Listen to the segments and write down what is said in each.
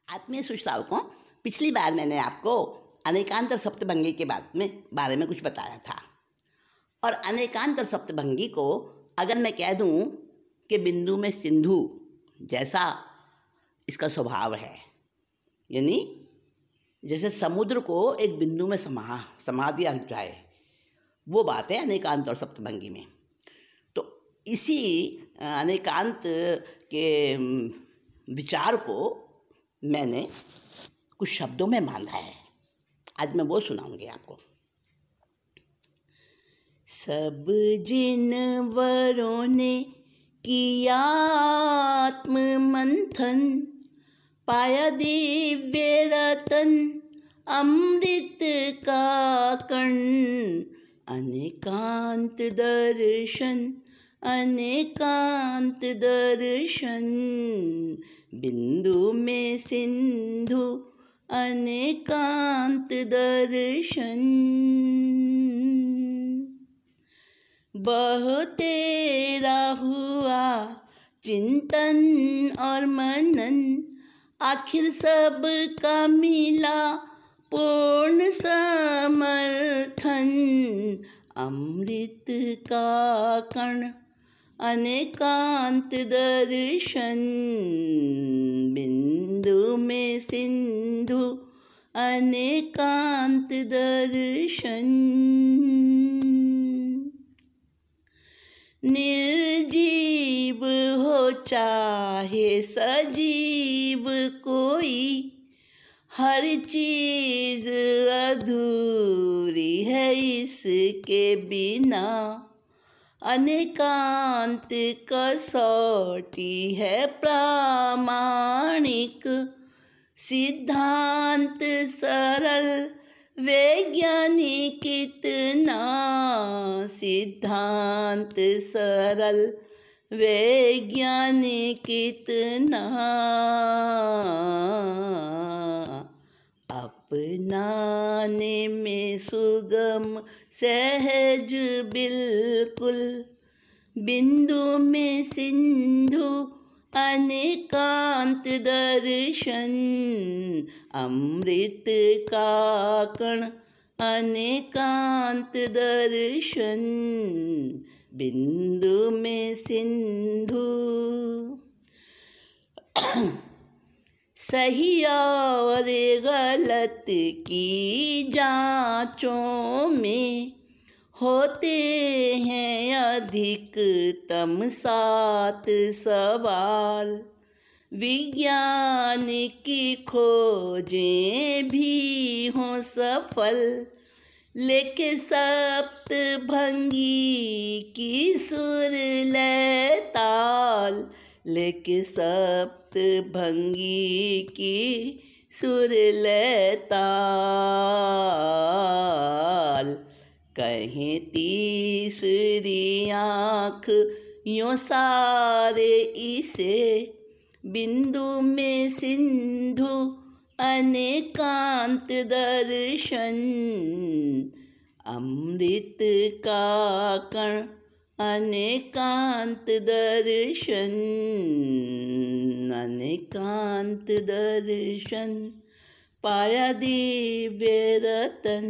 आत्मीय श्रोताओं, पिछली बार मैंने आपको अनेकांत और सप्तभंगी के बारे में कुछ बताया था। और अनेकांत और सप्तभंगी को अगर मैं कह दूं कि बिंदु में सिंधु जैसा इसका स्वभाव है, यानी जैसे समुद्र को एक बिंदु में समा दिया जाए, वो बात है अनेकांत और सप्तभंगी में। तो इसी अनेकांत के विचार को मैंने कुछ शब्दों में बांधा है। आज मैं वो सुनाऊंगी आपको। सब जिनवरों ने किया आत्म मंथन, पाया दिव्य रतन अमृत का कण। अनेकांत दर्शन, अनेकांत दर्शन, बिंदु में सिंधु अनेकांत दर्शन। बहुतेरा हुआ चिंतन और मनन, आखिर सब का मिला पूर्ण समर्थन। अमृत का कण अनेकांत दर्शन, बिंदु में सिंधु अनेकांत दर्शन। निर्जीव हो चाहे सजीव कोई, हर चीज अधूरी है इसके बिना। अनेकांत कसौटी है प्रामाणिक, सिद्धांत सरल वैज्ञानिक कितना। सिद्धांत सरल वैज्ञानिक कितना। अपनाने में सुगम सहज बिल्कुल, बिंदु में सिंधु अनेकांत दर्शन। अमृत का कण अनेकांत दर्शन, बिंदु में सिंधु। सही और गलत की जांचों में होते हैं अधिकतम 7 सवाल। विज्ञान की खोजें भी हों सफल, लेके सप्तभंगी की सुर लय ताल। लेके सप्तभंगी की सुर लय ताल। कहें तीसरी आँख यों सारे इसे, बिंदु में सिंधु अनेकांत दर्शन। अमृत का कण अनेकांत दर्शन, अनेकांत दर्शन, पाया दिव्य रतन।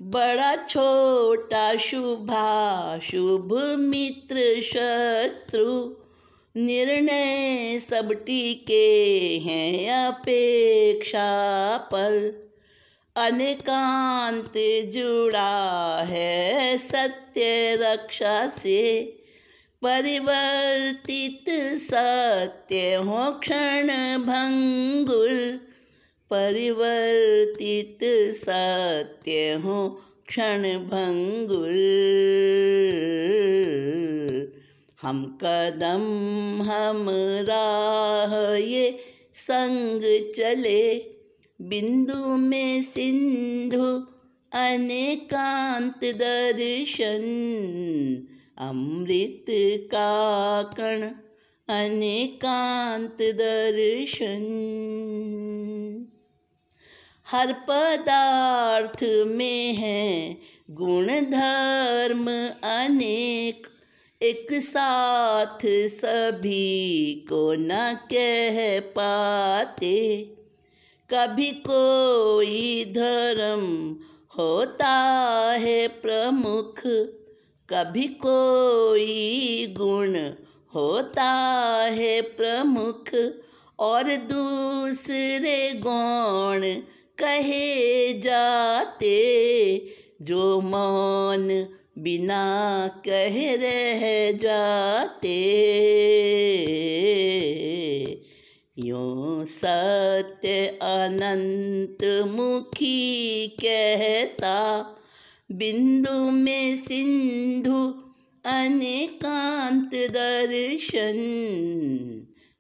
बड़ा छोटा शुभाशुभ मित्र शत्रु, निर्णय सब टीके हैं अपेक्षा पर। अनेकांत जुड़ा है सत्य रक्षा से, परिवर्तित सत्य हो क्षण भंगुर। परिवर्तित सत्य हो क्षण भंगुर। हम कदम हम राह ये संग चले, बिंदु में सिंधु अनेकांत दर्शन। अमृत का कण अनेकांत दर्शन। हर पदार्थ में है गुण धर्म अनेक, एक साथ सभी को न कह पाते। कभी कोई धर्म होता है प्रमुख, कभी कोई गुण होता है प्रमुख, और दूसरे गौण कहे जाते। जो मौन बिना कह रह जाते। यूं सत्य अनंत मुखी कहता, बिंदु में सिंधु अनेकांत दर्शन।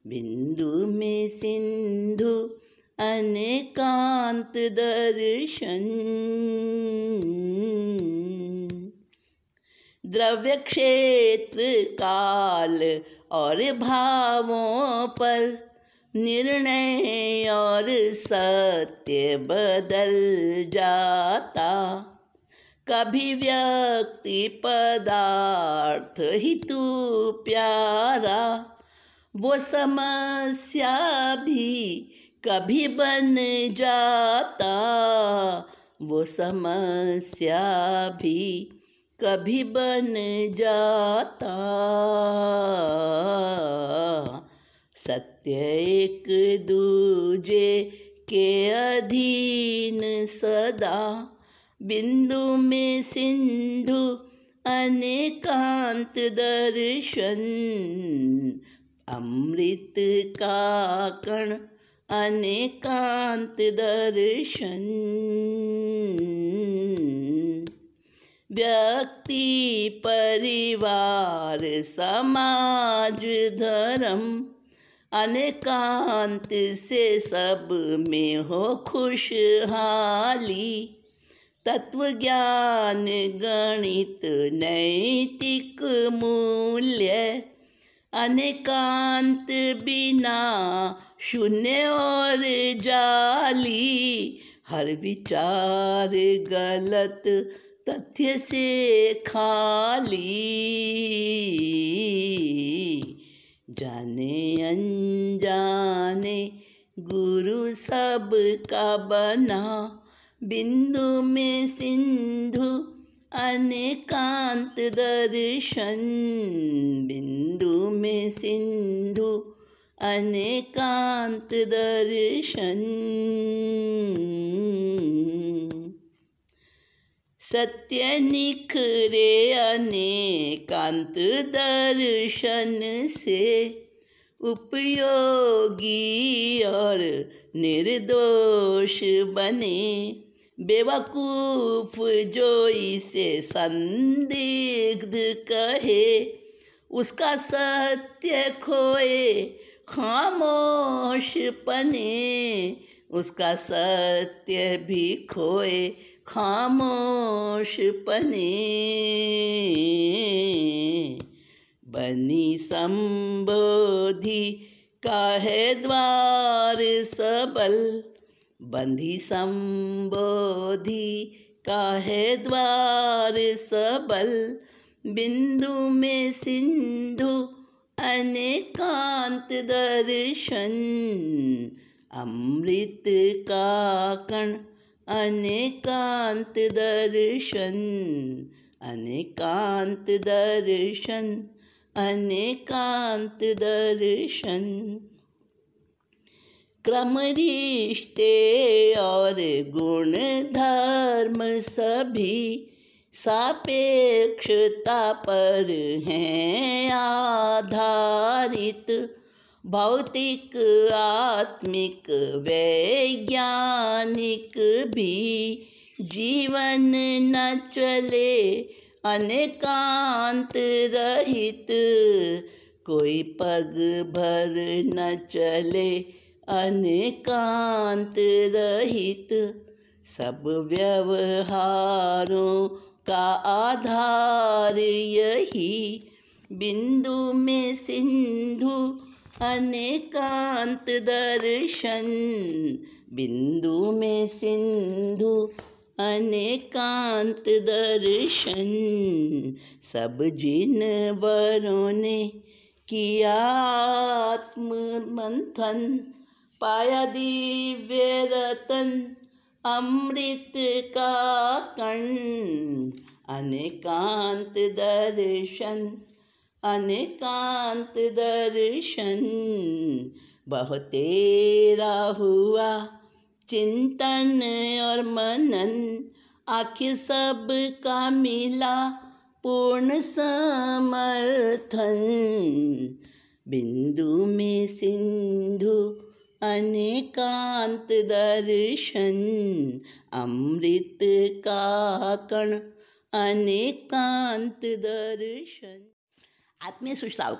बिंदु में सिंधु अनेकांत दर्शन। द्रव्य क्षेत्र काल और भावों पर निर्णय और सत्य बदल जाता। कभी व्यक्ति पदार्थ हितु प्यारा, वो समस्या भी कभी बन जाता। वो समस्या भी कभी बन जाता। सत्य एक दूजे के अधीन सदा। बिंदु में सिंधु अनेकांत दर्शन। अमृत का कण अनेकांत दर्शन। व्यक्ति परिवार समाज धर्म, अनेकांत से सब में हो खुशहाली। तत्व ज्ञान गणित नैतिक मूल्य, अनेकांत बिना शून्य और जाली। हर विचार गलत तथ्य से खाली। जाने अनजाने गुरु सब का बना। बिंदु में सिंधु अनेकांत दर्शन। बिंदु में सिंधु अनेकांत दर्शन। सत्य निखरे अनेकांत दर्शन से। उपयोगी और निर्दोष बने। बेवकूफ जो इसे संदिग्ध कहे, उसका सत्य खोए खामोश पने। उसका सत्य भी खोए खामोश पने। बनी संबोधि का है द्वार सबल। बंधी संबोधि का है द्वार सबल। बिंदु में सिंधु अनेकांत दर्शन। अमृत का कण अनेकांत दर्शन। अनेकांत दर्शन। अनेकांत दर्शन। क्रम रिश्ते और गुण धर्म सभी सापेक्षता पर हैं आधारित। भौतिक आत्मिक वैज्ञानिक भी जीवन न चले अनेकांत रहित। कोई पग भर न चले अनेकांत रहित। सब व्यवहारों का आधार यही। बिंदु में सिंधु अनेकांत दर्शन। बिंदु में सिंधु अनेकांत दर्शन। सब जिनवरों ने किया आत्म मंथन, पाया दिव्य रतन अमृत का कण। अनेकांत दर्शन, अनेकांत दर्शन। बहुत तेरा हुआ चिंतन और मनन, आखिर सब का मिला पूर्ण समर्थन। बिंदु में सिंधु अनेकांत दर्शन, अमृत का कण अनेकांत दर्शन। आत्मीय सुश्राव